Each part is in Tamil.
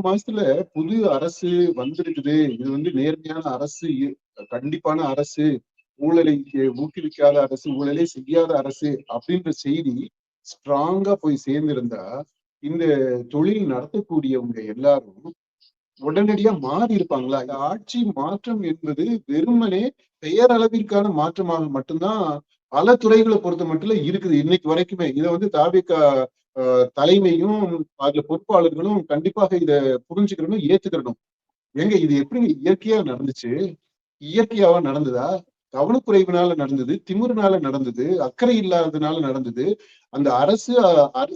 மாசத்துல புது அரசு வந்திருக்குது. இது நேர்மையான அரசு, கண்டிப்பான அரசு, ஊழலை ஊக்குவிக்காத அரசு, ஊழலே செய்யாத அரசு அப்படின்ற செய்தி ஸ்ட்ராங்கா போய் சேர்ந்திருந்தா இந்த தொழில் நடத்தக்கூடியவங்க எல்லாரும் உடனடியா மாறி இருப்பாங்களா? இந்த ஆட்சி மாற்றம் என்பது வெறுமனே பெயரளவிற்கான மாற்றமாக மட்டும்தான் பல துறைகளை பொறுத்த மட்டும் இருக்குது இன்னைக்கு வரைக்குமே. இதை தாவேக தலைமையும் அதுல பொறுப்பாளர்களும் கண்டிப்பாக இத புரிஞ்சுக்கிறணும், ஏத்துக்கிறணும். ஏங்க இது எப்படிங்க இயற்கையா நடந்துச்சு? இயற்கையாவா நடந்ததா? கவனக்குறைவினால நடந்தது, திமிருனால நடந்தது, அக்கறை இல்லாததுனால நடந்தது, அந்த அரசு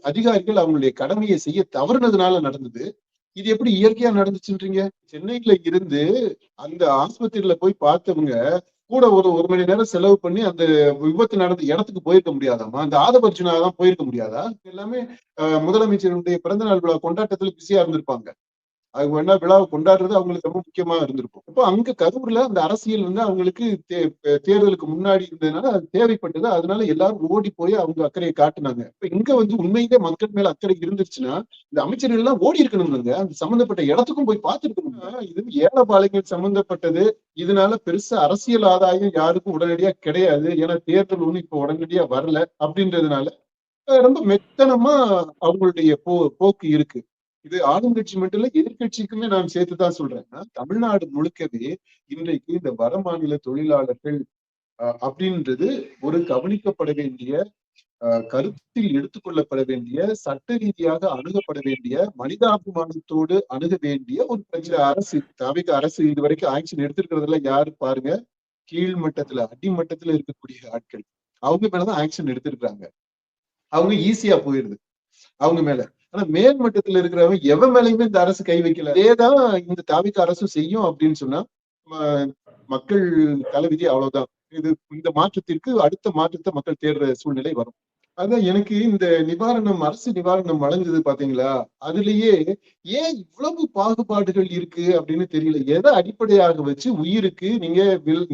அதிகாரிகள் அவங்களுடைய கடமையை செய்ய தவறுனதுனால நடந்தது. இது எப்படி இயற்கையா நடந்துச்சுன்றீங்க? சென்னையில இருந்து அந்த ஆஸ்பத்திரியில போய் பார்த்தவங்க கூட ஒரு மணி நேரம் செலவு பண்ணி அந்த விபத்து நடந்த இடத்துக்கு போயிருக்க முடியாதாமா? அந்த ஆதபர்ஜுனாதான் போயிருக்க முடியாதா? எல்லாமே முதலமைச்சருடைய பிறந்தநாள் விழா கொண்டாட்டத்துல பிஸியா இருந்திருப்பாங்க. அவங்க வேணா விழாவை கொண்டாடுறது அவங்களுக்கு ரொம்ப முக்கியமா இருந்திருக்கும். இப்போ அங்க கரூர்ல அந்த அரசியல் அவங்களுக்கு தேர்தலுக்கு முன்னாடி இருந்ததுனால அது தேவைப்பட்டது. அதனால எல்லாரும் ஓடி போய் அவங்க அக்கறையை காட்டுனாங்க. இப்ப இங்க உண்மையிலே மக்கள் மேல அக்கறை இருந்துச்சுன்னா இந்த அமைச்சர்கள் எல்லாம் ஓடி இருக்கணும்ங்க. அந்த சம்பந்தப்பட்ட இடத்துக்கும் போய் பார்த்துருக்கணுங்க. இது ஏழைப்பாளையங்கள் சம்பந்தப்பட்டது. இதனால பெருசா அரசியல் ஆதாயம் யாருக்கும் உடனடியா கிடையாது. ஏன்னா தேர்தல் ஒண்ணு இப்ப உடனடியா வரல அப்படின்றதுனால ரொம்ப மெத்தனமா அவங்களுடைய போக்கு இருக்கு. இது ஆளுங்கட்சி மட்டும் இல்ல, எதிர்கட்சிக்குமே நான் சேர்த்துதான் சொல்றேன். தமிழ்நாடு முழுக்கவே இன்றைக்கு இந்த வட மாநில தொழிலாளர்கள் அப்படின்றது ஒரு கவனிக்கப்பட வேண்டிய, கருத்தில் எடுத்துக்கொள்ளப்பட வேண்டிய, சட்ட ரீதியாக அணுகப்பட வேண்டிய, மனிதாபிமானத்தோடு அணுக வேண்டிய ஒரு பிரச்சனை. அரசு தமிழக அரசு இதுவரைக்கும் ஆக்ஷன் எடுத்திருக்கிறதுல யாரு பாருங்க, கீழ்மட்டத்துல அடிமட்டத்துல இருக்கக்கூடிய ஆட்கள் அவங்க மேலதான் ஆக்ஷன் எடுத்திருக்காங்க. அவங்க ஈஸியா போயிருது அவங்க மேல. ஆனா மேல் மட்டத்துல இருக்கிறவங்க எவன் மேலையுமே இந்த அரசு கை வைக்கல. அதேதான் இந்த தாவிக அரசும் செய்யும் அப்படின்னு சொன்னா மக்கள் தலைவிதி அவ்வளவுதான். இந்த மாற்றத்திற்கு அடுத்த மாற்றத்தை மக்கள் தேடுற சூழ்நிலை வரும். அதான் எனக்கு இந்த நிவாரணம், அரசு நிவாரணம் வழங்குது பாத்தீங்களா, அதுலயே ஏன் இவ்வளவு பாகுபாடுகள் இருக்கு அப்படின்னு தெரியல. எதை அடிப்படையாக வச்சு உயிருக்கு நீங்க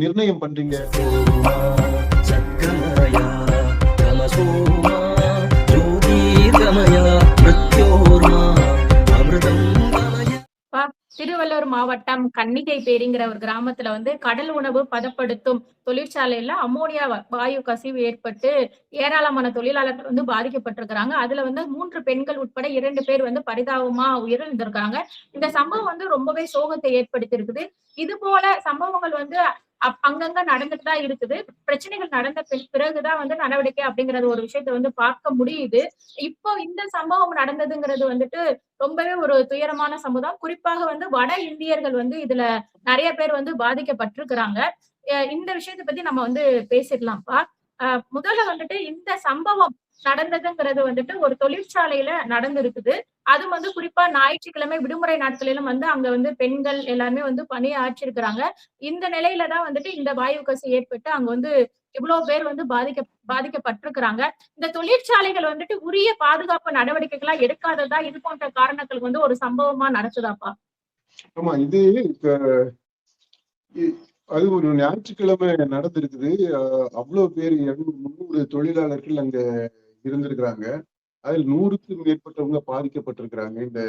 நிர்ணயம் பண்றீங்க? திருவள்ளூர் மாவட்டம் கன்னிகைப்பேரிங்கிற ஒரு கிராமத்துல கடல் உணவு பதப்படுத்தும் தொழிற்சாலையில அமோனியா வாயு கசிவு ஏற்பட்டு ஏராளமான தொழிலாளர்கள் பாதிக்கப்பட்டிருக்கிறாங்க. அதுல 3 பெண்கள் உட்பட 2 பேர் பரிதாபமா உயிரிழந்திருக்காங்க. இந்த சம்பவம் ரொம்பவே சோகத்தை ஏற்படுத்தி இருக்குது. இது போல சம்பவங்கள் அங்கங்க நடந்துட்டு தான் இருக்குது. பிரச்சனைகள் நடந்த பிறகுதான் நடவடிக்கை அப்படிங்கறது ஒரு விஷயத்த பார்க்க முடியுது. இப்போ இந்த சம்பவம் நடந்ததுங்கிறது ரொம்பவே ஒரு துயரமான சம்பவம். குறிப்பாக வட இந்தியர்கள் இதுல நிறைய பேர் பாதிக்கப்பட்டிருக்கிறாங்க. இந்த விஷயத்தை பத்தி நம்ம பேசிடலாம்ப்பா. முதல்ல இந்த சம்பவம் நடந்ததுங்கிறது ஒரு தொழிற்சாலையில நடந்திருக்குது. அது குறிப்பா ஞாயிற்றுக்கிழமை விடுமுறை நாட்களிலும் அங்க பெண்கள் எல்லாருமே பணியாற்றிருக்கிறாங்க. இந்த நிலையில தான் இந்த வாயு கசிவு ஏற்பட்டு அங்க இவ்வளவு பேர் பாதிக்கப்பட்டிருக்கிறாங்க. இந்த தொழிற்சாலைகள் உரிய பாதுகாப்பு நடவடிக்கைகளா எடுக்காததா இது போன்ற காரணங்களுக்கு ஒரு சம்பவமா நடக்குதாப்பா? ஆமா, இது அது ஒரு ஞாயிற்றுக்கிழமை நடந்திருக்குது. அவ்வளவு பேர் 200-300 தொழிலாளர்கள் அங்க இருந்திருக்கிறாங்க. அதில் 100க்கும் மேற்பட்டவங்க பாதிக்கப்பட்டிருக்கிறாங்க இந்த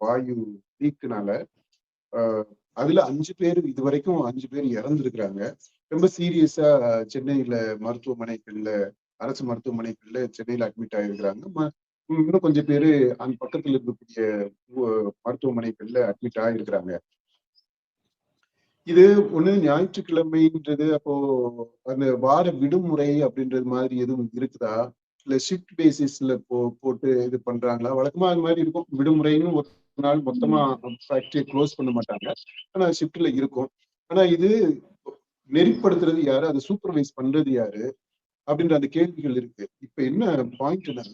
வாயு லீக்குனால. அதுல 5 பேர் இதுவரைக்கும் 5 பேர் இறந்திருக்கிறாங்க. ரொம்ப சீரியஸா சென்னையில மருத்துவமனைகள்ல, அரசு மருத்துவமனைகள்ல சென்னையில அட்மிட் ஆயிருக்கிறாங்க. இன்னும் கொஞ்சம் பேரு அந்த பக்கத்துல இருக்கக்கூடிய மருத்துவமனைகள்ல அட்மிட் ஆயிருக்கிறாங்க. இது ஒண்ணு ஞாயிற்றுக்கிழமைன்றது அப்போ அந்த வார விடுமுறை அப்படின்றது மாதிரி எதுவும் இருக்குதா, இல்ல ஷிஃப்ட் பேசிஸ்ல போட்டு இது பண்றாங்களா? வழக்கமா அது மாதிரி இருக்கும். விடுமுறைன்னு ஒரு நாள் மொத்தமா ஃபேக்டரியை க்ளோஸ் பண்ண மாட்டாங்க, ஆனா ஷிஃப்ட்ல இருக்கும். ஆனா இது நெறிப்படுத்துறது யாரு, அதை சூப்பர்வைஸ் பண்றது யாரு அப்படின்ற அந்த கேள்விகள் இருக்கு. இப்ப என்ன பாயிண்ட்னா,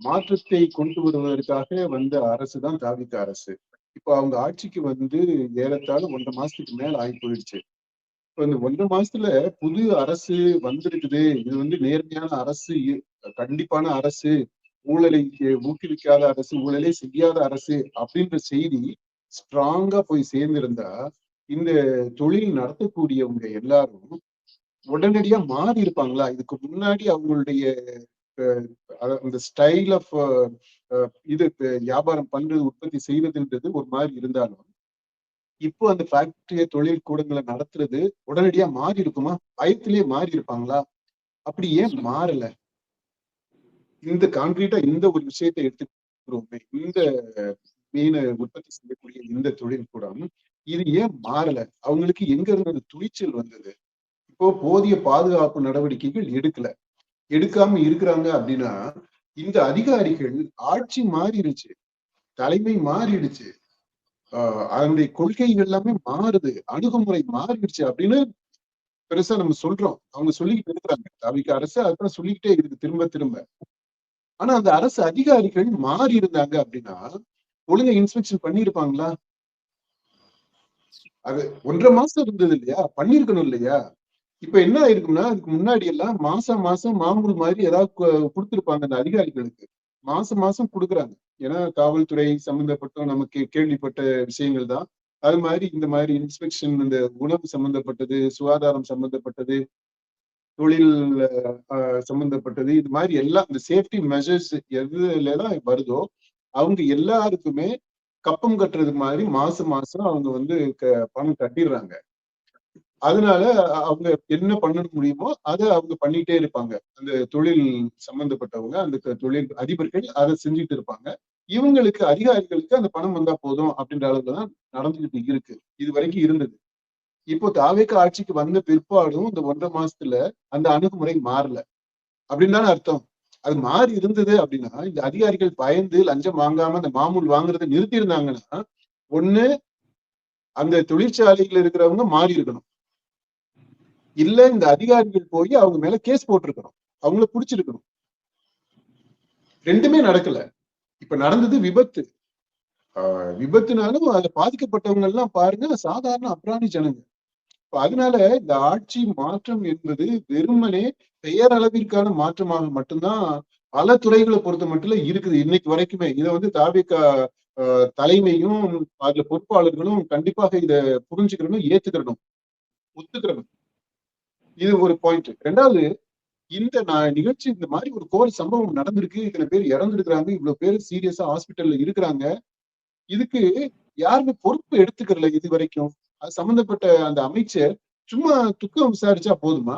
மாற்றத்தை கொண்டு வருவதற்காக வந்த அரசு தான் தாவிக அரசு. இப்போ அவங்க ஆட்சிக்கு ஏறத்தாழ 1.5 மாசத்துக்கு மேல ஆகி போயிடுச்சு. இப்ப இந்த 1.5 மாசத்துல புது அரசு வந்திருக்குது. இது நேர்மையான அரசு, கண்டிப்பான அரசு, ஊழலை ஊக்குவிக்காத அரசு, ஊழலே செய்யாத அரசு அப்படின்ற செய்தி ஸ்ட்ராங்கா போய் சேர்ந்திருந்தா இந்த தொழில் நடத்தக்கூடியவங்க எல்லாரும் உடனடியா மாறி இருப்பாங்களா? இதுக்கு முன்னாடி அவங்களுடைய அந்த ஸ்டைல் ஆஃப் இது வியாபாரம் பண்றது, உற்பத்தி செய்யறதுன்றது ஒரு மாதிரி இருந்தாலும், இப்போ அந்த ஃபேக்டரிய தொழில் கூடங்களை நடத்துறது உடனடியா மாறி இருக்குமா? பயத்திலேயே மாறி இருப்பாங்களா? அப்படி ஏன் மாறல? இந்த கான்கிரீட்டா இந்த ஒரு விஷயத்தை எடுத்துக்கிறோமே, இந்த மீனை உற்பத்தி செய்யக்கூடிய இந்த தொழில் கூடம் இது ஏன் மாறல? அவங்களுக்கு எங்க இருந்து அந்த துணிச்சல் வந்தது? இப்போ போதிய பாதுகாப்பு நடவடிக்கைகள் எடுக்காம இருக்கிறாங்க அப்படின்னா, இந்த அதிகாரிகள் ஆட்சி மாறிடுச்சு, தலைமை மாறிடுச்சு, அதனுடைய கொள்கைகள் எல்லாமே மாறுது, அணுகுமுறை மாறிடுச்சு அப்படின்னு பெருசா நம்ம சொல்றோம். அவங்க சொல்லிக்கிட்டு இருக்கிறாங்க. தவிக அரசு அதான் சொல்லிக்கிட்டே இருக்கு திரும்ப திரும்ப. ஆனா அந்த அரசு அதிகாரிகள் மாறி இருந்தாங்க அப்படின்னா ஒழுங்கா இன்ஸ்பெக்ஷன் பண்ணிருப்பாங்களா? அது 1.5 மாசம் இருந்தது இல்லையா? பண்ணிருக்கணும் இல்லையா? இப்ப என்ன ஆயிருக்கும்னா, அதுக்கு முன்னாடி எல்லாம் மாசம் மாசம் மாமூல் மாதிரி ஏதாவது கொடுத்திருப்பாங்க அந்த அதிகாரிகளுக்கு. மாசம் மாசம் கொடுக்குறாங்க. ஏன்னா காவல்துறை சம்பந்தப்பட்ட நமக்கு கேள்விப்பட்ட விஷயங்கள் தான். அது மாதிரி இந்த மாதிரி இன்ஸ்பெக்ஷன், இந்த உணவு சம்பந்தப்பட்டது, சுகாதாரம் சம்பந்தப்பட்டது, தொழில் சம்பந்தப்பட்டது, இது மாதிரி எல்லாம் இந்த சேஃப்டி மெஷர்ஸ் எதுலதான் வருதோ அவங்க எல்லாருக்குமே கப்பம் கட்டுறது மாதிரி மாசம் மாசம் அவங்க வந்து பணம் கட்டிடுறாங்க. அதனால அவங்க என்ன பண்ண முடியுமோ அதை அவங்க பண்ணிட்டே இருப்பாங்க. அந்த தொழில் சம்பந்தப்பட்டவங்க, அந்த தொழில் அதிபர்கள் அதை செஞ்சுட்டு இருப்பாங்க. இவங்களுக்கு அதிகாரிகளுக்கு அந்த பணம் வந்தா போதும் அப்படின்ற அளவுலதான் நடந்துகிட்டு இருக்கு. இது வரைக்கும் இருந்தது. இப்போ தாவேக ஆட்சிக்கு வந்த பிற்பாடும் இந்த 1.5 மாசத்துல அந்த அணுகுமுறை மாறல அப்படின்னு தானே அர்த்தம். அது மாறி இருந்தது அப்படின்னா இந்த அதிகாரிகள் பயந்து லஞ்சம் வாங்காம அந்த மாமூல் வாங்குறதை நிறுத்தி இருந்தாங்கன்னா, ஒண்ணு அந்த தொழிற்சாலைகள் இருக்கிறவங்க மாறி இருக்கணும், இல்ல இந்த அதிகாரிகள் போய் அவங்க மேல கேஸ் போட்டிருக்கணும், அவங்கள புடிச்சிருக்கணும். ரெண்டுமே நடக்கல. இப்ப நடந்தது விபத்து. விபத்துனாலும் அதுல பாதிக்கப்பட்டவங்க எல்லாம் பாருங்க சாதாரண அப்ராணி ஜனங்க. அதனால இந்த ஆட்சி மாற்றம் என்பது வெறுமனே பெயரளவிற்கான மாற்றமாக மட்டும்தான் பல துறைகளை பொறுத்த மட்டும் இருக்குது இன்னைக்கு வரைக்குமே. இதை வந்து தாவேக தலைமையும் அதுல பொறுப்பாளர்களும் கண்டிப்பாக இத புரிஞ்சுக்கிறணும், ஏத்துக்கிறணும், ஒத்துக்கிறணும். இது ஒரு பாயிண்ட். ரெண்டாவது, இந்த நிகழ்ச்சி இந்த மாதிரி ஒரு கோர சம்பவம் நடந்திருக்கு, இத்தனை பேர் இறந்துருக்கிறாங்க, இவ்வளவு பேர் சீரியஸா ஹாஸ்பிட்டல்ல இருக்கிறாங்க. இதுக்கு யாருமே பொறுப்பு எடுத்துக்கிறல இது வரைக்கும். அது சம்பந்தப்பட்ட அந்த அமைச்சர் சும்மா துக்கம் விசாரிச்சா போதுமா?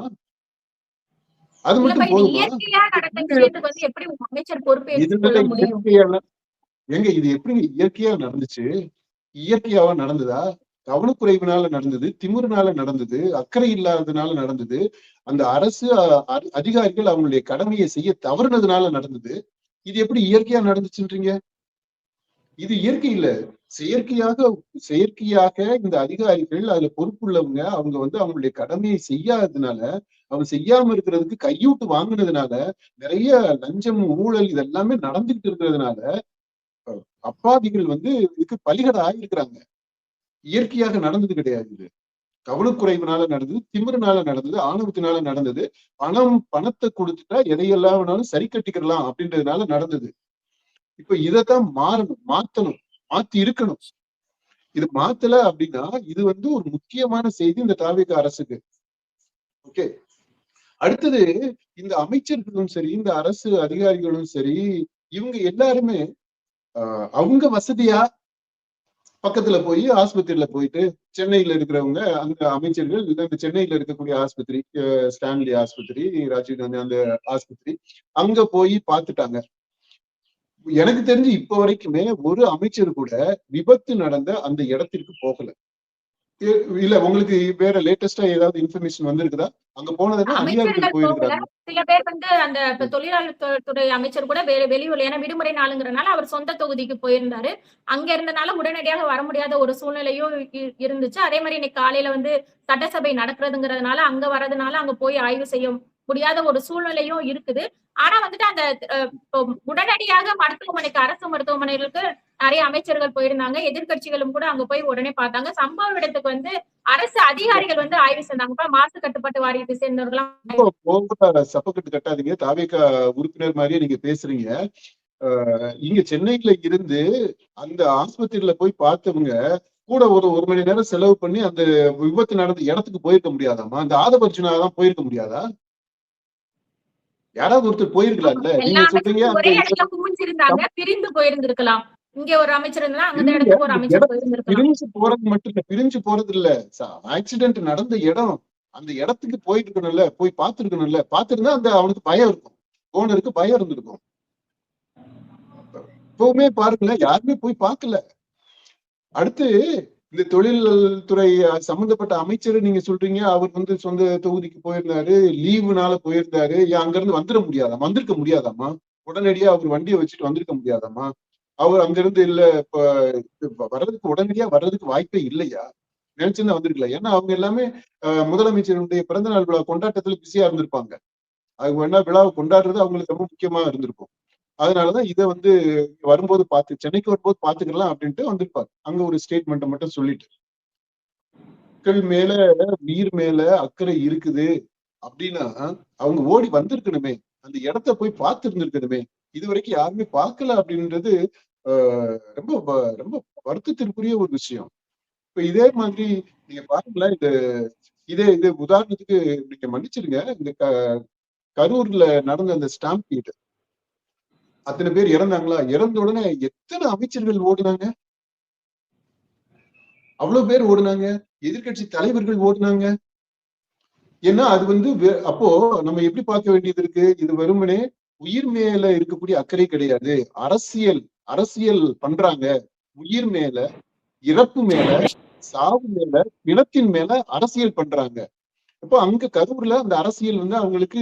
அது மட்டும் போதுமா? இதுல இது எப்படி இயற்கையா நடந்துச்சு? இயற்கையாவா நடந்ததா? கவனக்குறைவுனால நடந்தது, திமிருனால நடந்தது, அக்கறை இல்லாததுனால நடந்தது, அந்த அரசு அதிகாரிகள் அவங்களுடைய கடமையை செய்ய தவறுனதுனால நடந்தது. இது எப்படி இயற்கையா நடந்துச்சுன்றீங்க? இது இயற்கை இல்ல, செயற்கையாக இந்த அதிகாரிகள் அதுல பொறுப்புள்ளவங்க அவங்க வந்து அவங்களுடைய கடமையை செய்யாததுனால, அவங்க செய்யாம இருக்கிறதுக்கு கையூட்டு வாங்கினதுனால, நிறைய லஞ்சம், ஊழல் இதெல்லாமே நடந்துகிட்டு இருக்கிறதுனால அப்பாவிகள் வந்து இதுக்கு பலிகடை ஆகியிருக்கிறாங்க. இயற்கையாக நடந்தது கிடையாது. இது கவனக்குறைவுனால நடந்தது, திமிருனால நடந்தது, ஆணவத்தினால நடந்தது, பணத்தை கொடுத்துட்டா எதையெல்லாம் வேணாலும் சரி கட்டிக்கிறலாம் அப்படின்றதுனால நடந்தது. இப்ப இதைத்தான் மாத்தணும், மாத்தி இருக்கணும். இது மாத்தல அப்படின்னா இது வந்து ஒரு முக்கியமான செய்தி இந்த தாவேக அரசுக்கு. ஓகே, அடுத்தது இந்த அமைச்சர்களும் சரி, இந்த அரசு அதிகாரிகளும் சரி, இவங்க எல்லாருமே அவங்க வசதியா பக்கத்துல போய் ஆஸ்பத்திரியில போயிட்டு, சென்னையில இருக்கிறவங்க அந்த அமைச்சர்கள் இந்த சென்னையில இருக்கக்கூடிய ஆஸ்பத்திரி, ஸ்டான்லி ஆஸ்பத்திரி, ராஜீவ்காந்தி அந்த ஆஸ்பத்திரி, அங்க போய் பார்த்துட்டாங்க. எனக்கு தெரிஞ்சு இப்ப வரைக்குமே ஒரு அமைச்சர் கூட விபத்து நடந்த அந்த இடத்திற்கு போகல. இல்ல உங்களுக்கு வேற லேட்டஸ்டா ஏதாவது இன்ஃபர்மேஷன் வந்திருக்குதா? அங்க போனதுன்னா அதிகாரிகள் போயிருக்கிறாங்க. சில பேர் வந்து அந்த தொழிலாளர் துறை அமைச்சர் கூட வெளியூர்ல, ஏன்னா விடுமுறை நாளுங்கிறனால அவர் சொந்த தொகுதிக்கு போயிருந்தாரு. அங்க இருந்தனால உடனடியாக வர முடியாத ஒரு சூழ்நிலையும் இருந்துச்சு. அதே மாதிரி இன்னைக்கு காலையில வந்து சட்டசபை நடக்கிறதுங்கிறதுனால அங்க வரதுனால அங்க போய் ஆய்வு செய்ய முடியாத ஒரு சூழ்நிலையும் இருக்குது. ஆனா வந்துட்டு அந்த உடனடியாக மருத்துவமனைக்கு, அரசு மருத்துவமனைகளுக்கு நிறைய அமைச்சர்கள் போயிருந்தாங்க. எதிர்கட்சிகளும் கூட அங்க போய் உடனே பார்த்தாங்க. சம்பவ இடத்துக்கு வந்து அரசு அதிகாரிகள் வந்து ஆய்வு செஞ்சாங்க. மாசு கட்டுப்பாட்டு வாரியத்தை சேர்ந்தவர்களாம். சப்பக்கட்டு கட்டாதீங்க, தாவேக உறுப்பினர் மாதிரியே நீங்க பேசுறீங்க. இங்க சென்னையில இருந்து அந்த ஆஸ்பத்திரியில போய் பார்த்தவங்க கூட ஒரு மணி நேரம் செலவு பண்ணி அந்த விபத்து நடந்த இடத்துக்கு போயிருக்க முடியாதாமா? அந்த ஆதபர்ஜுனாதான் போயிருக்க முடியாதா? யாராவது ஒருத்தர் போயிருக்கலாம்ல. நீங்க சொல்றீங்க வச்சிருந்தாங்க, பிரிந்து போயிருந்திருக்கலாம். இங்க ஒரு அமைச்சர் இருந்தா, அந்த இல்லைங்க, இடத்துக்கு ஒரு அந்த அமைச்சர் இடம் போயிருந்திருக்கலாம். பிரிஞ்சு போறது மட்டும் இல்ல, பிரிஞ்சு போறது இல்ல. ஆக்சிடென்ட் நடந்த இடம், அந்த இடத்துக்கு போயிட்டு இருக்கணும்ல, போய் பார்த்திருக்கணும்ல. பார்த்திருந்தா அந்த அவனுக்கு பயம் இருக்கும். ஓனருக்கு பயம் இருந்திருக்கும். இப்பவுமே பாருங்களேன், யாருமே போய் பார்க்கல. அடுத்து இந்த தொழில் துறை சம்பந்தப்பட்ட அமைச்சர் நீங்க சொல்றீங்க, அவர் வந்து சொந்த தொகுதிக்கு போயிருந்தாரு, லீவுனால போயிருந்தாரு. ஏன் அங்க இருந்து வந்துட முடியாதாமா? வந்திருக்க முடியாதாமா? உடனடியா அவர் வண்டியை வச்சுட்டு வந்திருக்க முடியாதாமா? அவர் அங்க இருந்து இல்ல இப்ப வர்றதுக்கு உடனடியா வர்றதுக்கு வாய்ப்பே இல்லையா? நினைச்சிருந்தா வந்திருக்கல. ஏன்னா அவங்க எல்லாமே முதலமைச்சருடைய பிறந்த நாள் விழா கொண்டாட்டத்துல பிஸியா இருந்திருப்பாங்க. அவங்க என்ன விழாவை கொண்டாடுறது அவங்களுக்கு ரொம்ப முக்கியமா இருந்திருக்கும். அதனாலதான் இதை வந்து வரும்போது சென்னைக்கு வரும்போது பாத்துக்கலாம் அப்படின்ட்டு வந்திருப்பாரு. அங்க ஒரு ஸ்டேட்மெண்ட்டை மட்டும் சொல்லிட்டு, மக்கள் மேல, உயிர் மேல அக்கறை இருக்குது அப்படின்னா அவங்க ஓடி வந்திருக்கணுமே, அந்த இடத்த போய் பார்த்து இருந்திருக்கணுமே. இது வரைக்கும் யாருமே பார்க்கல அப்படின்றது ரொம்ப ரொம்ப வருத்தத்திற்குரிய ஒரு விஷயம். இப்ப இதே மாதிரி நீங்க பாருங்களேன், இது உதாரணத்துக்கு நீங்க மன்னிச்சிருங்க, இந்த கரூர்ல நடந்த அந்த ஸ்டாம்பீட், அத்தனை பேர் இறந்தாங்களா? இறந்த உடனே எத்தனை அமைச்சர்கள் ஓடுனாங்க? அவ்வளவு பேர் ஓடுனாங்க. எதிர்கட்சி தலைவர்கள் ஓடுனாங்க. ஏன்னா அது வந்து அப்போ நம்ம எப்படி பார்க்க வேண்டியது இருக்கு? இது வெறுமனே உயிர் மேல இருக்கக்கூடிய அக்கறை கிடையாது. அரசியல் அரசியல் பண்றாங்க. உயிர் மேல, இறப்பு மேல, சாவு மேல, பிணத்தின் மேல அரசியல் பண்றாங்க. அப்போ அங்க கரூர்ல அந்த அரசியல் வந்து அவங்களுக்கு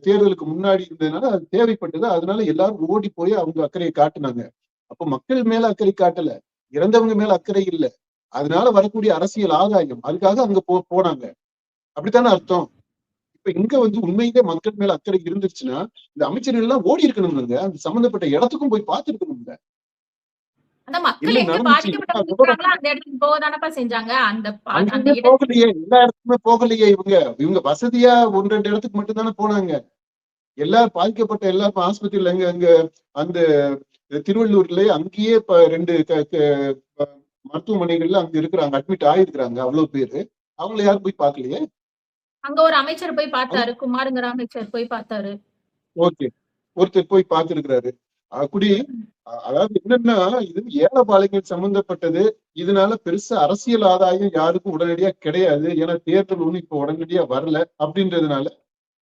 தேர்தலுக்கு முன்னாடி இருந்ததுனால அது தேவைப்பட்டது. அதனால எல்லாரும் ஓடி போய் அவங்க அக்கறையை காட்டுனாங்க. அப்ப மக்கள் மேல அக்கறை காட்டல, இறந்தவங்க மேல அக்கறை இல்ல. அதனால வரக்கூடிய அரசியல் ஆதாயம், அதுக்காக அங்க போனாங்க. அப்படித்தானே அர்த்தம்? இப்ப இங்க வந்து உண்மையிலே மக்கள் மேல அக்கறை இருந்துச்சுன்னா இந்த அமைச்சர்கள் எல்லாம் ஓடி இருக்கணும்ங்க. அந்த சம்பந்தப்பட்ட இடத்துக்கும் போய் பார்த்திருக்கணும்ங்க. அந்த மக்கள் என்ன எங்க நடந்துச்சு? பாதிக்கப்பட்டவங்க இருக்கிறாங்களோ அந்த இடத்துக்கு போகதானப்பா செஞ்சாங்க. அந்த அந்த அங்கேயுமே இடத்துக்கு போகலையே, எல்லா இடத்துக்குமே போகலையே. இவங்க வசதியா 1, 2 இடத்துக்கு மட்டும் தானே போனாங்க. எல்லாரும் பாதிக்கப்பட்ட எல்லாரும் ஆஸ்பத்திரியில அங்க அந்த திருவள்ளூர்லயே அங்கேயே 2 மருத்துவமனைகள்ல அங்க இருக்கிறாங்க, அட்மிட் ஆயிருக்கிறாங்க அவ்வளவு பேரு. அவங்கள யாரும் போய் பார்க்கலையே. அங்க ஒரு அமைச்சர் போய் பார்த்தாரு. குமாருங்கிற அமைச்சர் போய் பார்த்தாரு. ஓகே, ஒருத்தர் போய் பார்த்திருக்கிறாரு. அப்படி அதாவது என்னன்னா, இது ஏழைப்பாளையங்கள் சம்பந்தப்பட்டது. இதனால பெருசா அரசியல் ஆதாயம் யாருக்கும் உடனடியா கிடையாது. ஏன்னா தேர்தல் ஒண்ணு இப்ப உடனடியா வரல அப்படின்றதுனால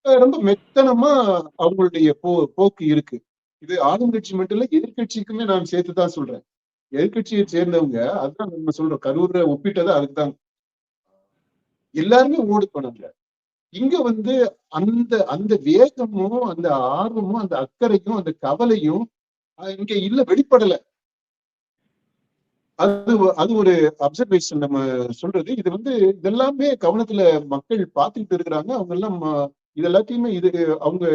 ரொம்ப மெத்தனமா அவங்களுடைய போக்கு இருக்கு. இது ஆளுங்கட்சி மட்டும் இல்ல, எதிர்கட்சிக்குமே நான் சேர்த்துதான் சொல்றேன். எதிர்கட்சியை சேர்ந்தவங்க, அதுதான் நம்ம சொல்றோம், கரூரை ஒப்பிட்டது அதுக்குதான். எல்லாருமே ஓடி போனாங்க. இங்க வந்து அந்த அந்த வேகமும், அந்த ஆர்வமும், அந்த அக்கறையும், அந்த கவலையும் இங்க இல்ல, வெளிப்படல. அது அது ஒரு அப்சர்வேஷன் நம்ம சொல்றது. இது வந்து இதெல்லாமே கவனத்துல மக்கள் பார்த்துக்கிட்டு இருக்கிறாங்க. அவங்க எல்லாம் இது எல்லாத்தையுமே அவங்க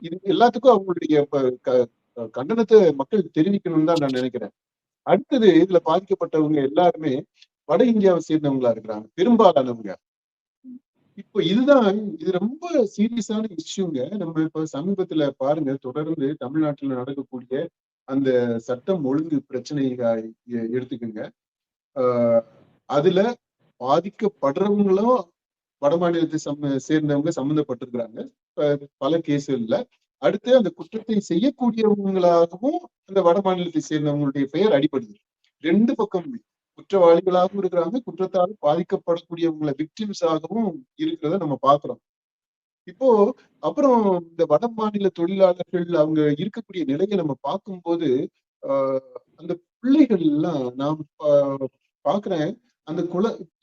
இது எல்லாத்துக்கும் அவங்களுடைய கண்டனத்தை மக்கள் தெரிவிக்கணும்னு தான் நான் நினைக்கிறேன். அடுத்தது இதுல பாதிக்கப்பட்டவங்க எல்லாருமே வட இந்தியாவை சேர்ந்தவங்களா இருக்கிறாங்க, பெரும்பாலானவங்க. இப்போ இது ரொம்ப சீரியஸான இஷ்யூங்க. நம்ம இப்ப சமீபத்துல பாருங்க, தொடர்ந்து தமிழ்நாட்டுல நடக்கக்கூடிய அந்த சட்டம் ஒழுங்கு பிரச்சனையை எடுத்துக்கோங்க. அதுல பாதிக்கப்படுறவங்களும் வட மாநிலத்தை சேர்ந்தவங்க சம்மந்தப்பட்டிருக்கிறாங்க பல கேஸ்கள்ல. அடுத்து அந்த குற்றத்தை செய்யக்கூடியவங்களாகவும் அந்த வட மாநிலத்தை சேர்ந்தவங்களுடைய பெயர் அடிபடுது. 2 பக்கமுமே குற்றவாளிகளாகவும் இருக்கிறாங்க, குற்றத்தால் பாதிக்கப்படக்கூடியவங்களை விக்டிம்ஸாகவும் இருக்கிறத நம்ம பாக்குறோம். இப்போ அப்புறம் இந்த வட மாநில தொழிலாளர்கள் அவங்க இருக்கக்கூடிய நிலையை நம்ம பார்க்கும்போது அந்த பிள்ளைகள் எல்லாம் நான் பாக்குறேன். அந்த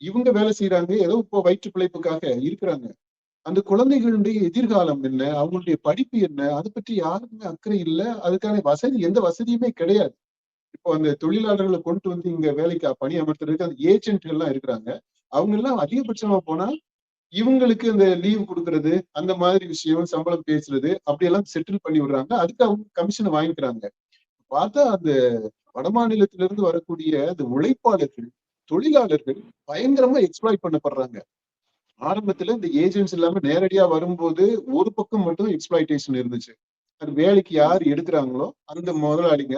இவங்க வேலை செய்யறாங்க, ஏதோ இப்போ வயிற்று பிழைப்புக்காக இருக்கிறாங்க. அந்த குழந்தைகளுடைய எதிர்காலம் என்ன, அவங்களுடைய படிப்பு என்ன, அதை பற்றி யாருக்குமே அக்கறை இல்லை. அதுக்கான எந்த வசதியுமே கிடையாது. இப்போ அந்த தொழிலாளர்களை கொண்டு வந்து இங்க வேலைக்கு பணி அமர்த்துறதுக்கு அந்த ஏஜென்ட்கள் எல்லாம் இருக்கிறாங்க. அவங்க எல்லாம் அதிகபட்சமா போனா இவங்களுக்கு அந்த லீவ் கொடுக்கறது, அந்த மாதிரி விஷயம், சம்பளம் பேசுறது, அப்படியெல்லாம் செட்டில் பண்ணி விடுறாங்க. அதுக்கு அவங்க கமிஷனை வாங்கிக்கிறாங்க. பார்த்தா அந்த வடமாநிலத்திலிருந்து வரக்கூடிய அந்த உழைப்பாளர்கள், தொழிலாளர்கள் பயங்கரமா எக்ஸ்ப்ளாய்ட் பண்ணப்படுறாங்க. ஆரம்பத்துல இந்த ஏஜென்ட்ஸ் இல்லாம நேரடியா வரும்போது ஒரு பக்கம் மட்டும் எக்ஸ்ப்ளாய்டேஷன் இருந்துச்சு. அது வேலைக்கு யார் எடுக்கிறாங்களோ அந்த முதலாளிங்க,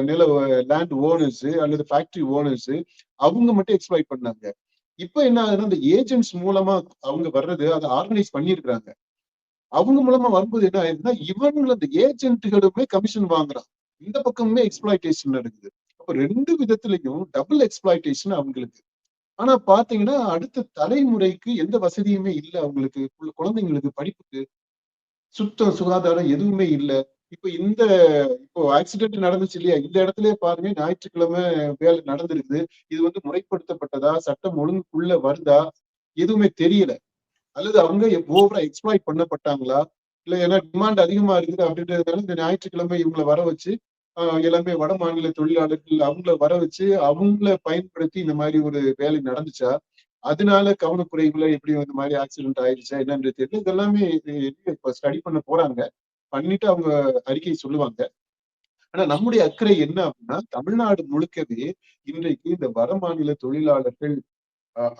நில லேண்ட் ஓனர்ஸ் அல்லது ஃபேக்டரி ஓனர்ஸ், அவங்க மட்டும் எக்ஸ்ப்ளாய்ட் பண்ணாங்க. இப்ப என்ன ஆகுதுன்னா, இந்த ஏஜென்ட்ஸ் மூலமா அவங்க வர்றது, அதை ஆர்கனைஸ் பண்ணியிருக்கிறாங்க. அவங்க மூலமா வரும்போது என்ன ஆயிருதுன்னா இவங்களும் அந்த ஏஜென்ட்டுகளுமே கமிஷன் வாங்குறான், இந்த பக்கமுமே எக்ஸ்பிளாய்டேஷன் நடக்குது. அப்ப 2 விதத்திலையும் டபுள் எக்ஸ்பிளாய்டேஷன் அவங்களுக்கு. ஆனா பாத்தீங்கன்னா அடுத்த தலைமுறைக்கு எந்த வசதியுமே இல்ல அவங்களுக்கு, குழந்தைங்களுக்கு படிப்புக்கு சுத்தம் சுகாதாரம் எதுவுமே இல்ல. இப்ப இப்போ ஆக்சிடென்ட் நடந்துச்சு இல்லையா, இந்த இடத்துலயே பாருங்க ஞாயிற்றுக்கிழமை வேலை நடந்திருக்குது. இது முறைப்படுத்தப்பட்டதா, சட்டம் ஒழுங்குக்குள்ள வருதா, எதுவுமே தெரியல. அல்லது அவங்க ஓவரா எக்ஸ்ப்ளாய்ட் பண்ணப்பட்டாங்களா, இல்ல ஏன்னா டிமாண்ட் அதிகமா இருக்குது அப்படின்றதுனால இந்த ஞாயிற்றுக்கிழமை இவங்களை வர வச்சு எல்லாமே வட மாநில தொழிலாளர்கள் அவங்கள வர வச்சு அவங்கள பயன்படுத்தி இந்த மாதிரி ஒரு வேலை நடந்துச்சா, அதனால கவனக்குறைவுல எப்படி இந்த மாதிரி ஆக்சிடென்ட் ஆயிடுச்சா என்னன்னு தெரியல. இதெல்லாமே இப்ப ஸ்டடி பண்ண போறாங்க, பண்ணிட்டு அவங்க அறிக்கை சொல்லுவாங்க. ஆனா நம்முடைய அக்கறை என்ன அப்படின்னா தமிழ்நாடு முழுக்கவே இன்றைக்கு இந்த வட மாநில தொழிலாளர்கள்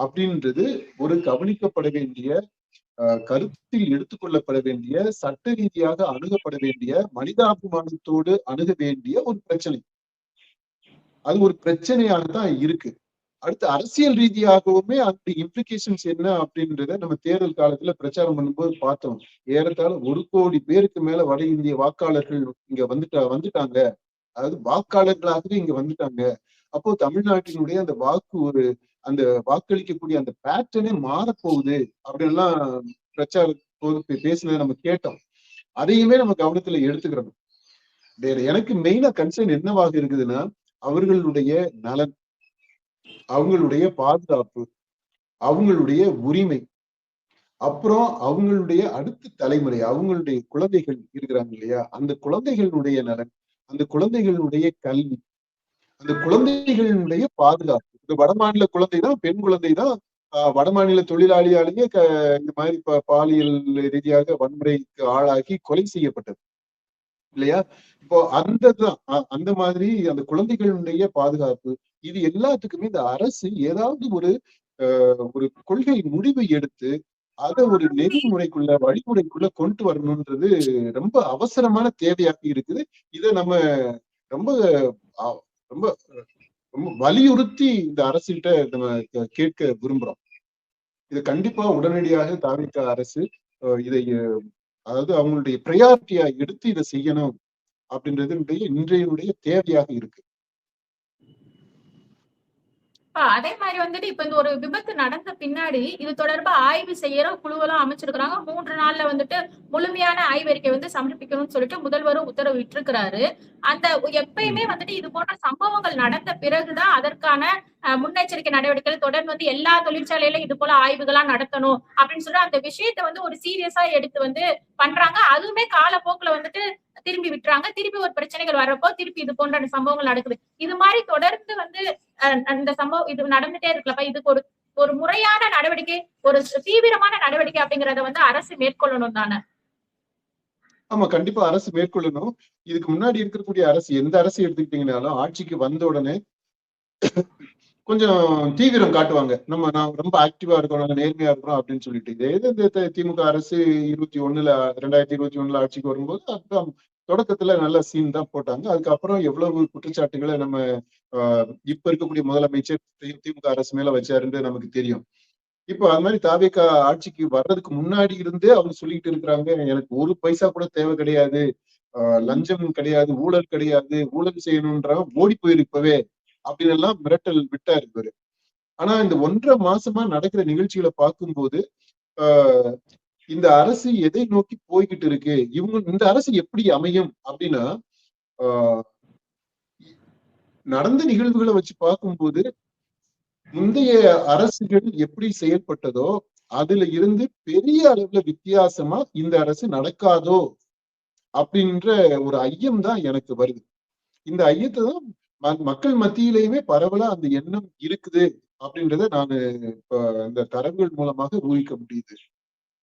அப்படின்றது ஒரு கவனிக்கப்பட வேண்டிய, கருத்தில் எடுத்துக்கொள்ளப்பட வேண்டிய, சட்ட ரீதியாக அணுகப்பட வேண்டிய, மனிதாபிமானத்தோடு அணுக வேண்டிய ஒரு பிரச்சனை. அது ஒரு பிரச்சனையாக தான் இருக்கு. அடுத்து அரசியல் ரீதியாகவுமே அந்த இம்ப்ளிகேஷன்ஸ் என்ன அப்படின்றத நம்ம தேர்தல் காலத்துல பிரச்சாரம் பண்ணும்போது பார்த்தோம். ஏறத்தாழ 1 கோடி பேருக்கு மேல வட இந்திய வாக்காளர்கள் இங்க வந்துட்டாங்க. அதாவது வாக்காளர்களாகவே இங்க வந்துட்டாங்க. அப்போ தமிழ்நாட்டினுடைய அந்த அந்த வாக்களிக்கக்கூடிய அந்த பேட்டர்னே மாறப்போகுது அப்படின்லாம் பிரச்சாரம் பேசினதை நம்ம கேட்டோம். அதையுமே நம்ம கவனத்துல எடுத்துக்கிறோம். வேற எனக்கு மெயினா கன்சர்ன் என்னவாக இருக்குதுன்னா அவர்களுடைய நலன், அவங்களுடைய பாதுகாப்பு, அவங்களுடைய உரிமை, அப்புறம் அவங்களுடைய அடுத்த தலைமுறை, அவங்களுடைய குழந்தைகள் இருக்கிறாங்க இல்லையா, அந்த குழந்தைகளுடைய நலன், அந்த குழந்தைகளுடைய கல்வி, அந்த குழந்தைகளுடைய பாதுகாப்பு. இந்த வடமாநில குழந்தை தான், பெண் குழந்தை தான் வடமாநில தொழிலாளியாலேயே இந்த மாதிரி பாலியல் ரீதியாக வன்முறைக்கு ஆளாக்கி கொலை செய்யப்பட்டது இல்லையா. இப்போ அந்த மாதிரி அந்த குழந்தைகளுடைய பாதுகாப்பு, இது எல்லாத்துக்குமே இந்த அரசு ஏதாவது ஒரு கொள்கை முடிவு எடுத்து அதை ஒரு நெறிமுறைக்குள்ள வழிமுறைக்குள்ள கொண்டு வரணும்ன்றது ரொம்ப அவசரமான தேவையாக இருக்குது. இதை நம்ம ரொம்ப ரொம்ப ரொம்ப வலியுறுத்தி இந்த அரசுகிட்ட நம்ம கேட்க விரும்புறோம். இது கண்டிப்பா உடனடியாக தாவேகா அரசு இதை அதாவது அவங்களுடைய பிரையாரிட்டியா எடுத்து இதை செய்யணும் அப்படின்றது இன்றைய தேவையாக இருக்கு. அதே மாதிரி வந்துட்டு இப்ப இந்த ஒரு விபத்து நடந்த பின்னாடி இது தொடர்பா ஆய்வு செய்யற குழுவெல்லாம் அமைச்சிருக்கிறாங்க. 3 நாள்ல வந்துட்டு முழுமையான ஆய்வறிக்கை சமர்ப்பிக்கணும்னு சொல்லிட்டு முதல்வரும் உத்தரவிட்டிருக்கிறாரு. அந்த எப்பயுமே வந்துட்டு இது போன்ற சம்பவங்கள் நடந்த பிறகுதான் அதற்கான முன்னெச்சரிக்கை நடவடிக்கைகள் தொடர்ந்து எல்லா தொழிற்சாலையிலும் இது போல ஆய்வுகளா நடத்தணும் அப்படின்னு சொல்லி அந்த விஷயத்த ஒரு சீரியஸா எடுத்து பண்றாங்க. அதுவுமே காலப்போக்குல வந்துட்டு திரும்பி விட்டுறாங்க. திருப்பி ஒரு பிரச்சனைகள் வர்றப்போ திருப்பி இது போன்ற சம்பவங்கள் நடக்குது. இது மாதிரி தொடர்ந்து அந்த சம்பவம் இது நடந்துட்டே இருக்குல்லப்பா, இதுக்கு ஒரு முறையான நடவடிக்கை, ஒரு தீவிரமான நடவடிக்கை அப்படிங்கறத அரசு மேற்கொள்ளணும் தானே? ஆமா, கண்டிப்பா அரசு மேற்கொள்ளணும். இதுக்கு முன்னாடி இருக்கக்கூடிய அரசு, எந்த அரசு எடுத்துக்கிட்டீங்கன்னாலும் ஆட்சிக்கு வந்த உடனே கொஞ்சம் தீவிரம் காட்டுவாங்க. நான் ரொம்ப ஆக்டிவா இருக்கோம், நாங்க நேர்மையா இருக்கிறோம் அப்படின்னு சொல்லிட்டு. இதே இந்த திமுக அரசு 2021 ஆட்சிக்கு வரும்போது அதுதான் தொடக்கத்துல நல்ல சீன் தான் போட்டாங்க. அதுக்கப்புறம் எவ்வளவு குற்றச்சாட்டுகளை நம்ம இப்ப இருக்கக்கூடிய முதலமைச்சர் திமுக அரசு மேல வச்சாருன்னு நமக்கு தெரியும். இப்போ அது மாதிரி தாவேகா ஆட்சிக்கு வர்றதுக்கு முன்னாடி இருந்தே அவங்க சொல்லிட்டு இருக்கிறாங்க, எனக்கு ஒரு பைசா கூட தேவை கிடையாது, லஞ்சம் கிடையாது, ஊழல் கிடையாது, ஊழல் செய்யணும்ன்றவன் ஓடி போயிருப்பவே அப்படின்னு எல்லாம் மிரட்டல் விட்டாரு இவரு. ஆனா இந்த 1.5 மாசமா நடக்கிற நிகழ்ச்சிகளை பார்க்கும்போது இந்த அரசு எதை நோக்கி போய்கிட்டு இருக்கு, இந்த அரசு எப்படி அமையும் அப்படின்னா நடந்த நிகழ்வுகளை வச்சு பார்க்கும்போது முந்தைய அரசுகள் எப்படி செயல்பட்டதோ அதுல இருந்து பெரிய அளவுல வித்தியாசமா இந்த அரசு நடக்காதோ அப்படின்ற ஒரு ஐயம் தான் எனக்கு வருது. இந்த ஐயத்தை தான் மக்கள் மத்தியிலேயுமே பரவலா அந்த எண்ணம் இருக்குது அப்படின்றத நான் இப்ப இந்த தரவுகள் மூலமாக ஊகிக்க முடியுது.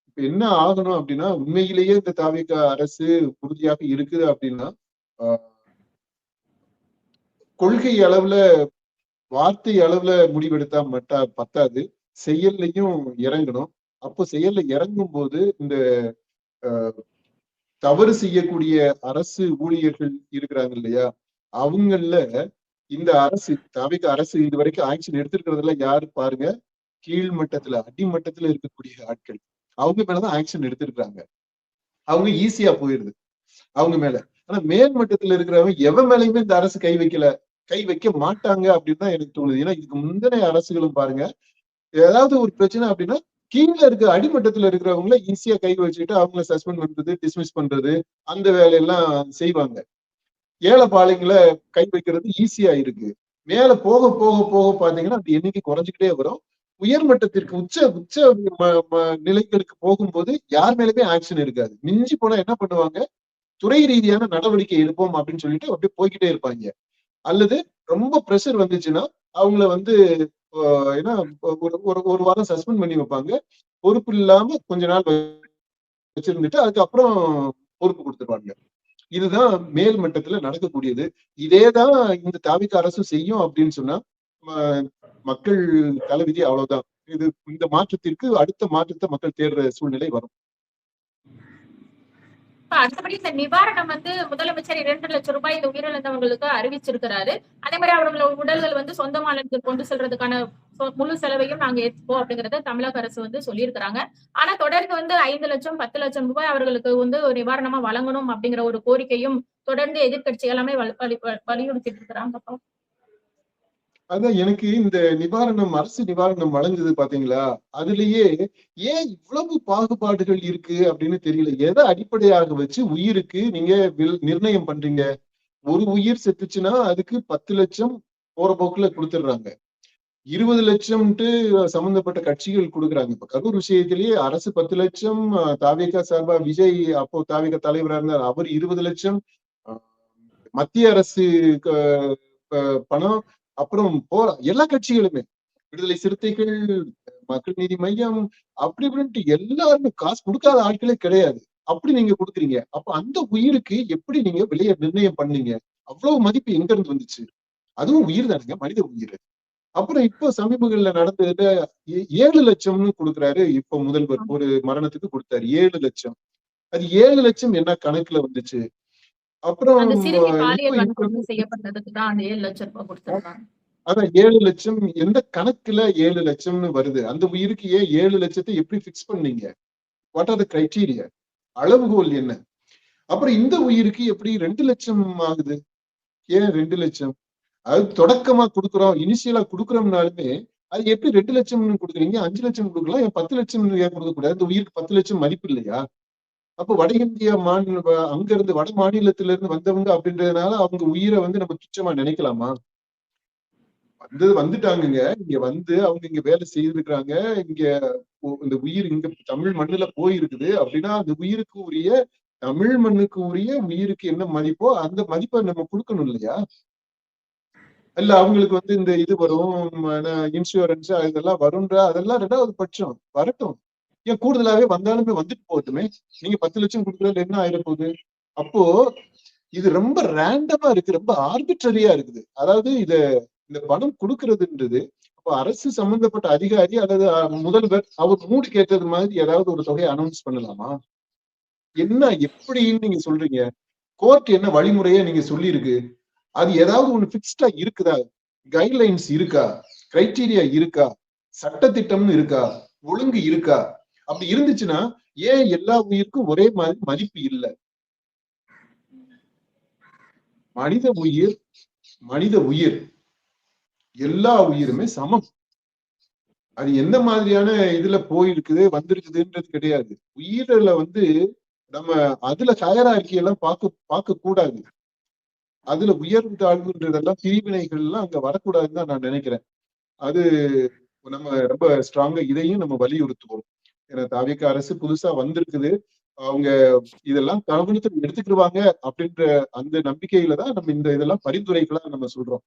இப்ப என்ன ஆகணும் அப்படின்னா, உண்மையிலேயே இந்த தாவேகா அரசு உறுதியாக இருக்குது அப்படின்னா கொள்கை அளவுல, வார்த்தை அளவுல முடிவெடுத்தா பத்தாது, செயல்லையும் இறங்கணும். அப்போ செயல்ல இறங்கும் போது இந்த தவறு செய்யக்கூடிய அரசு ஊழியர்கள் இருக்கிறாங்க இல்லையா, அவங்கள இந்த அரசு தாவேகா அரசு இதுவரைக்கும் ஆக்ஷன் எடுத்திருக்கிறதுல யாரு பாருங்க, கீழ்மட்டத்துல அடிமட்டத்துல இருக்கக்கூடிய ஆட்கள் அவங்க மேலதான் ஆக்ஷன் எடுத்திருக்காங்க. அவங்க ஈஸியா போயிருது அவங்க மேல. ஆனா மேல் மட்டத்துல இருக்கிறவங்க எவன் மேலயுமே இந்த அரசு கை வைக்கல, கை வைக்க மாட்டாங்க அப்படின்னு தான் எனக்கு தோணுது. ஏன்னா இதுக்கு முந்தின அரசுகளும் பாருங்க, ஏதாவது ஒரு பிரச்சனை அப்படின்னா கீழ இருக்க அடிமட்டத்துல இருக்கிறவங்கள ஈஸியா கை வச்சுட்டு அவங்கள சஸ்பெண்ட் பண்றது, டிஸ்மிஸ் பண்றது, அந்த வேலையெல்லாம் செய்வாங்க. ஏழைப்பாளையங்களை கை வைக்கிறது ஈஸியா இருக்கு. மேல போக போக போக பாத்தீங்கன்னா அந்த எண்ணிக்கை குறைஞ்சுக்கிட்டே வரும். உயர்மட்டத்திற்கு உச்ச உச்ச நிலைகளுக்கு போகும்போது யார் மேலுமே ஆக்ஷன் இருக்காது. மிஞ்சி போனா என்ன பண்ணுவாங்க, துறை ரீதியான நடவடிக்கை எடுப்போம் அப்படின்னு சொல்லிட்டு அப்படியே போய்கிட்டே இருப்பாங்க. அல்லது ரொம்ப பிரஷர் வந்துச்சுன்னா அவங்கள வந்து ஏன்னா ஒரு ஒரு ஒரு வாரம் சஸ்பெண்ட் பண்ணி வைப்பாங்க. பொறுப்பு இல்லாம கொஞ்ச நாள் வச்சிருந்துட்டு அதுக்கப்புறம் பொறுப்பு கொடுத்துருவாங்க. இதுதான் மேல் மட்டத்துல நடக்கக்கூடியது. இதேதான் இந்த தாவிக அரசு செய்யும் அப்படின்னு சொன்னா மக்கள் தலைவிதி அவ்வளவுதான். இது இந்த மாற்றத்திற்கு அடுத்த மாற்றத்தை மக்கள் தேடுற சூழ்நிலை வரும். அடுத்தபடி இந்த நிவாரணம் வந்து முதலமைச்சர் 2 லட்சம் ரூபாய் இந்த உயிரிழந்தவங்களுக்கு அறிவிச்சிருக்கிறாரு. அதே மாதிரி அவர்களோட உடல்கள் வந்து சொந்த மாநிலத்துக்கு கொண்டு செல்றதுக்கான முழு செலவையும் நாங்க ஏற்போம் அப்படிங்கறத தமிழக அரசு வந்து சொல்லியிருக்கிறாங்க. ஆனா தொடர்ந்து வந்து 5 லட்சம் 10 லட்சம் ரூபாய் அவர்களுக்கு வந்து நிவாரணமா வழங்கணும் அப்படிங்கிற ஒரு கோரிக்கையும் தொடர்ந்து எதிர்கட்சி எல்லாமே வலியுறுத்திட்டு இருக்கிறாங்க. அதான் எனக்கு இந்த நிவாரணம், அரசு நிவாரணம் வழங்குது பாத்தீங்களா, அதுலயே ஏன் இவ்வளவு பாகுபாடுகள் இருக்கு அப்படின்னு தெரியல. எதை அடிப்படையாக வச்சு உயிருக்கு நீங்க நிர்ணயம் பண்றீங்க? ஒரு உயிர் செத்துச்சுன்னா அதுக்கு 10 லட்சம் போற போக்குல கொடுத்துடுறாங்க. 20 லட்சம்ட்டு சம்பந்தப்பட்ட கட்சிகள் கொடுக்குறாங்க. இப்ப கரூர் விஷயத்திலேயே அரசு 10 லட்சம், தாவேகா சார்பா விஜய் அப்போ தாவேகா தலைவரா இருந்தார், அவர் 20 லட்சம், மத்திய அரசு பணம், அப்புறம் எல்லா கட்சிகளுமே, விடுதலை சிறுத்தைகள், மக்கள் நீதி மையம், அப்படி இப்படின்ட்டு எல்லாருமே காசு கொடுக்காத ஆட்களே கிடையாது. அப்படி நீங்க கொடுக்குறீங்க. அப்ப அந்த உயிருக்கு எப்படி நீங்க விலையை நிர்ணயம் பண்ணீங்க? அவ்வளவு மதிப்பு எங்க இருந்து வந்துச்சு? அதுவும் உயிர் தானுங்க, மனித உயிர். அப்புறம் இப்போ சமீபங்கள்ல நடந்ததுல 7 லட்சம்னு கொடுக்குறாரு. இப்போ முதல்வர் ஒரு மரணத்துக்கு கொடுத்தாரு 7 லட்சம். அது 7 லட்சம் என்ன கணக்குல வந்துச்சு? அப்புறம் அதான் 7 லட்சம் எந்த கணக்குல 7 லட்சம்னு வருது? அந்த உயிருக்கு ஏன் 7 லட்சத்தை எப்படி பிக்ஸ் பண்ணீங்க? What are the criteria? அளவுகோல் என்ன? அப்புறம் இந்த உயிருக்கு எப்படி 2 லட்சம் ஆகுது? ஏன் 2 லட்சம்? அது தொடக்கமா கொடுக்குறோம், இனிஷியலா கொடுக்குறோம்னாலுமே அது எப்படி 2 லட்சம்னு கொடுக்குறீங்க? 5 லட்சம் கொடுக்கலாம், 10 லட்சம் ஏன் கொடுக்க கூடாது? இந்த உயிருக்கு 10 லட்சம் மதிப்பு இல்லையா? அப்போ வட இந்திய மாநில அங்க இருந்து வட மாநிலத்தில இருந்து வந்தவங்க அப்படின்றதுனால அவங்க உயிரை வந்து நம்ம துச்சமா நினைக்கலாமா? வந்துட்டாங்க. இங்க வந்து அவங்க இங்க வேலை செய்திருக்கிறாங்க. இங்க இந்த உயிர் இங்க தமிழ் மண்ணுல போயிருக்குது அப்படின்னா அந்த உயிருக்கு உரிய, தமிழ் மண்ணுக்கு உரிய உயிருக்கு என்ன மதிப்போ அந்த மதிப்பை நம்ம கொடுக்கணும் இல்லையா? இல்ல அவங்களுக்கு வந்து இந்த இது வரும், இன்சூரன்ஸ் இதெல்லாம் வரும்ன்ற அதெல்லாம் 2வது பட்சம். வரட்டும், ஏன் கூடுதலாவே வந்தாலுமே வந்துட்டு போகட்டுமே. நீங்க 10 லட்சம் கொடுக்கறதுல என்ன ஆயிட போகுது? அப்போ இது ரொம்ப ரேண்டமா இருக்கு, ரொம்ப ஆர்பிட்ரரியா இருக்குது. அதாவது இந்த பணம் கொடுக்கறதுன்றது அப்போ அரசு சம்பந்தப்பட்ட அதிகாரி அல்லது முதல்வர் அவர் மூடு கேட்டது மாதிரி ஏதாவது ஒரு தொகையை அனௌன்ஸ் பண்ணலாமா? என்ன எப்படின்னு நீங்க சொல்றீங்க? கோர்ட் என்ன வழிமுறையா நீங்க சொல்லி இருக்கு? அது ஏதாவது ஒண்ணு பிக்ஸ்டா இருக்குதா? கைட்லைன்ஸ் இருக்கா? கிரைட்டீரியா இருக்கா? சட்டத்திட்டம்னு இருக்கா? ஒழுங்கு இருக்கா? அப்படி இருந்துச்சுன்னா ஏன் எல்லா உயிருக்கும் ஒரே மாதிரி மதிப்பு இல்லை? மனித உயிர், மனித உயிர், எல்லா உயிருமே சமம். அது எந்த மாதிரியான இதுல போயிருக்குது வந்திருக்குதுன்றது கிடையாது. உயிரில வந்து நம்ம அதுல ஹையரார்கி எல்லாம் பார்க்க கூடாது. அதுல உயர்வு தாழ்வுன்றதெல்லாம் பிரிவினைகள் எல்லாம் அங்க வரக்கூடாதுன்னு தான் நான் நினைக்கிறேன். அது நம்ம ரொம்ப ஸ்ட்ராங்கா இதையும் நம்ம வலியுறுத்துவோம். ஏன்னா தாவேகா அரசு புதுசா வந்திருக்குது, அவங்க இதெல்லாம் கவனத்துக்கு எடுத்துக்கிடுவாங்க அப்படின்ற அந்த நம்பிக்கையில தான் நம்ம இந்த இதெல்லாம் பரிந்துரைகளா நம்ம சொல்றோம்.